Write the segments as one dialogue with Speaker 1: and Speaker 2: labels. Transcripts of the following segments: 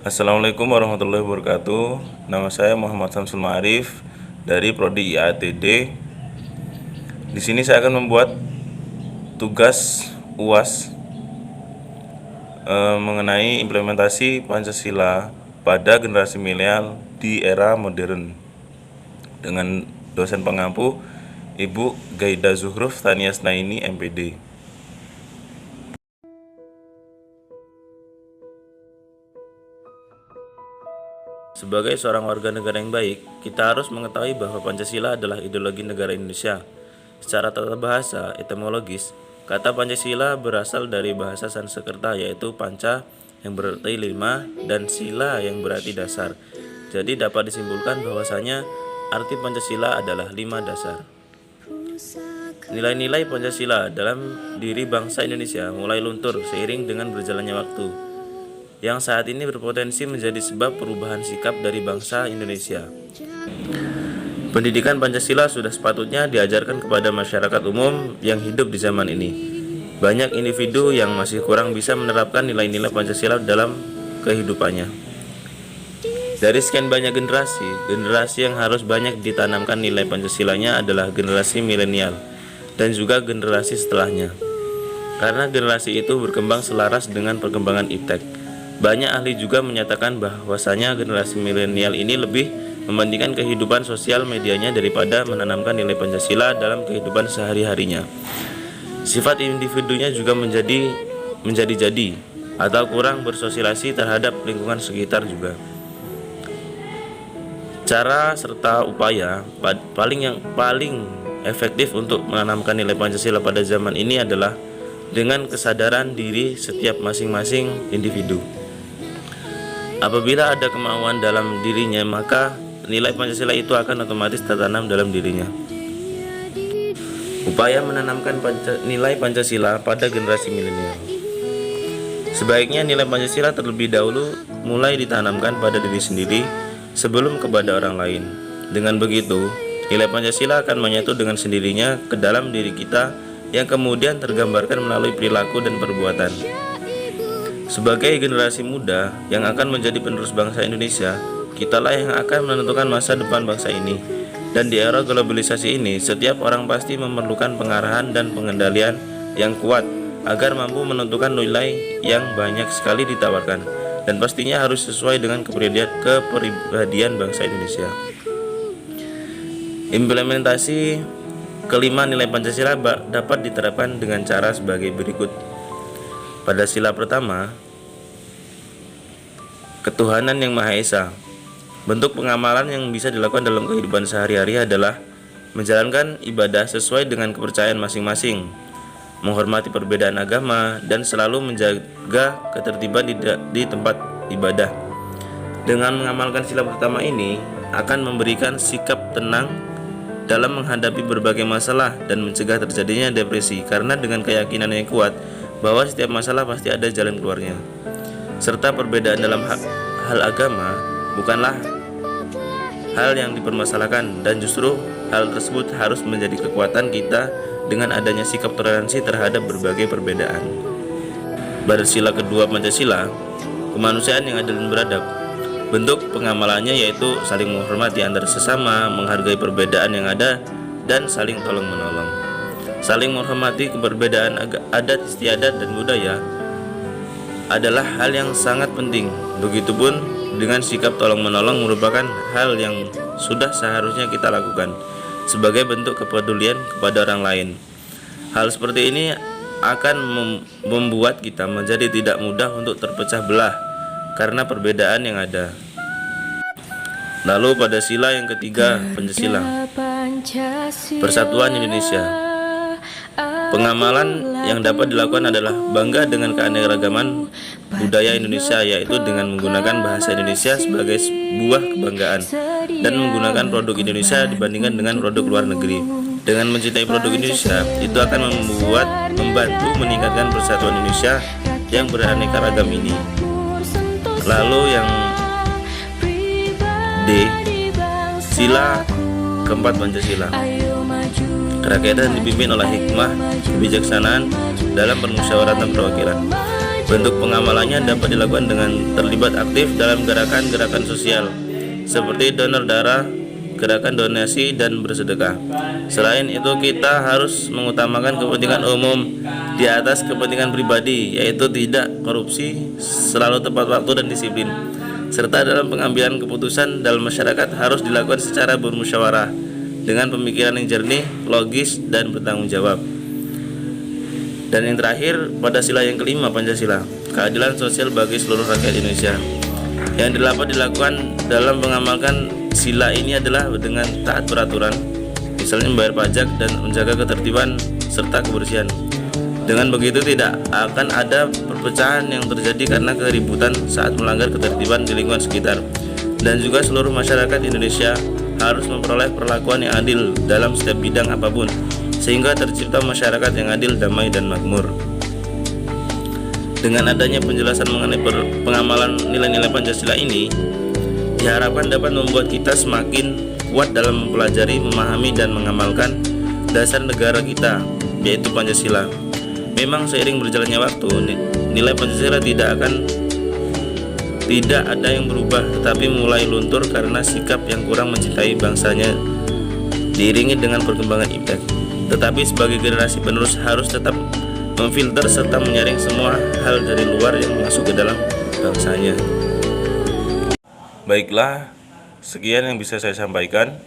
Speaker 1: Assalamualaikum warahmatullahi wabarakatuh. Nama saya Muhammad Samsul Ma'arif dari Prodi IATD. Di sini saya akan membuat tugas UAS mengenai implementasi Pancasila pada generasi milenial di era modern dengan dosen pengampu Ibu Gaida Zuhruf Tania Snaini MPD. Sebagai seorang warga negara yang baik, kita harus mengetahui bahwa Pancasila adalah ideologi negara Indonesia. Secara tata bahasa, etimologis, kata Pancasila berasal dari bahasa Sanskerta yaitu panca yang berarti 5 dan sila yang berarti dasar. Jadi dapat disimpulkan bahwasanya arti Pancasila adalah 5 dasar. Nilai-nilai Pancasila dalam diri bangsa Indonesia mulai luntur seiring dengan berjalannya waktu, yang saat ini berpotensi menjadi sebab perubahan sikap dari bangsa Indonesia. Pendidikan Pancasila sudah sepatutnya diajarkan kepada masyarakat umum yang hidup di zaman ini. Banyak individu yang masih kurang bisa menerapkan nilai-nilai Pancasila dalam kehidupannya. Dari sekian banyak generasi yang harus banyak ditanamkan nilai Pancasilanya adalah generasi milenial dan juga generasi setelahnya. Karena generasi itu berkembang selaras dengan perkembangan iptek. Banyak ahli juga menyatakan bahwasanya generasi milenial ini lebih mementingkan kehidupan sosial medianya daripada menanamkan nilai Pancasila dalam kehidupan sehari-harinya. Sifat individunya juga menjadi atau kurang bersosialisasi terhadap lingkungan sekitar juga. Cara serta upaya paling efektif untuk menanamkan nilai Pancasila pada zaman ini adalah dengan kesadaran diri setiap masing-masing individu. Apabila ada kemauan dalam dirinya, maka nilai Pancasila itu akan otomatis tertanam dalam dirinya. Upaya menanamkan nilai Pancasila pada generasi milenial. Sebaiknya nilai Pancasila terlebih dahulu mulai ditanamkan pada diri sendiri sebelum kepada orang lain. Dengan begitu, nilai Pancasila akan menyatu dengan sendirinya ke dalam diri kita yang kemudian tergambarkan melalui perilaku dan perbuatan. Sebagai generasi muda yang akan menjadi penerus bangsa Indonesia, kitalah yang akan menentukan masa depan bangsa ini. Dan di era globalisasi ini, setiap orang pasti memerlukan pengarahan dan pengendalian yang kuat agar mampu menentukan nilai yang banyak sekali ditawarkan, dan pastinya harus sesuai dengan kepribadian bangsa Indonesia. Implementasi kelima nilai Pancasila dapat diterapkan dengan cara sebagai berikut. Pada sila pertama, ketuhanan yang Maha Esa. Bentuk pengamalan yang bisa dilakukan dalam kehidupan sehari-hari adalah menjalankan ibadah sesuai dengan kepercayaan masing-masing, menghormati perbedaan agama, dan selalu menjaga ketertiban di tempat ibadah. Dengan mengamalkan sila pertama ini akan memberikan sikap tenang dalam menghadapi berbagai masalah dan mencegah terjadinya depresi, karena dengan keyakinan yang kuat bahwa setiap masalah pasti ada jalan keluarnya. Serta perbedaan dalam hal agama bukanlah hal yang dipermasalahkan, dan justru hal tersebut harus menjadi kekuatan kita dengan adanya sikap toleransi terhadap berbagai perbedaan. Pada sila kedua Pancasila, kemanusiaan yang adil dan beradab. Bentuk pengamalannya yaitu saling menghormati antar sesama, menghargai perbedaan yang ada, dan saling tolong-menolong. Saling menghormati perbedaan adat istiadat dan budaya adalah hal yang sangat penting. Begitupun dengan sikap tolong-menolong merupakan hal yang sudah seharusnya kita lakukan sebagai bentuk kepedulian kepada orang lain. Hal seperti ini akan membuat kita menjadi tidak mudah untuk terpecah belah karena perbedaan yang ada. Lalu pada sila yang ketiga, Pancasila, Persatuan Indonesia. Pengamalan yang dapat dilakukan adalah bangga dengan keanekaragaman budaya Indonesia, yaitu dengan menggunakan bahasa Indonesia sebagai sebuah kebanggaan dan menggunakan produk Indonesia dibandingkan dengan produk luar negeri. Dengan mencintai produk Indonesia, itu akan membantu meningkatkan persatuan Indonesia yang beraneka ragam ini. Lalu yang D, sila keempat Pancasila. Kerakyatan dipimpin oleh hikmah kebijaksanaan dalam permusyawaratan perwakilan. Bentuk pengamalannya dapat dilakukan dengan terlibat aktif dalam gerakan-gerakan sosial seperti donor darah, gerakan donasi, dan bersedekah. Selain itu, kita harus mengutamakan kepentingan umum di atas kepentingan pribadi, yaitu tidak korupsi, selalu tepat waktu dan disiplin, serta dalam pengambilan keputusan dalam masyarakat harus dilakukan secara bermusyawarah dengan pemikiran yang jernih, logis, dan bertanggung jawab. Dan yang terakhir, pada sila yang kelima Pancasila, keadilan sosial bagi seluruh rakyat Indonesia. Yang dapat dilakukan dalam mengamalkan sila ini adalah dengan taat peraturan, misalnya membayar pajak dan menjaga ketertiban serta kebersihan. Dengan begitu tidak akan ada perpecahan yang terjadi karena keributan saat melanggar ketertiban di lingkungan sekitar. Dan juga seluruh masyarakat Indonesia harus memperoleh perlakuan yang adil dalam setiap bidang apapun, sehingga tercipta masyarakat yang adil, damai, dan makmur. Dengan adanya penjelasan mengenai pengamalan nilai-nilai Pancasila ini, diharapkan dapat membuat kita semakin kuat dalam mempelajari, memahami, dan mengamalkan dasar negara kita, yaitu Pancasila. Memang seiring berjalannya waktu, nilai Pancasila tidak ada yang berubah, tetapi mulai luntur karena sikap yang kurang mencintai bangsanya diiringi dengan perkembangan iptek. Tetapi sebagai generasi penerus harus tetap memfilter serta menyaring semua hal dari luar yang masuk ke dalam bangsanya. Baiklah, sekian yang bisa saya sampaikan.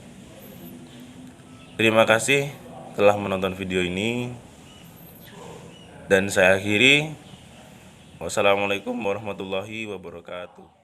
Speaker 1: Terima kasih telah menonton video ini, dan saya akhiri. Wassalamualaikum warahmatullahi wabarakatuh.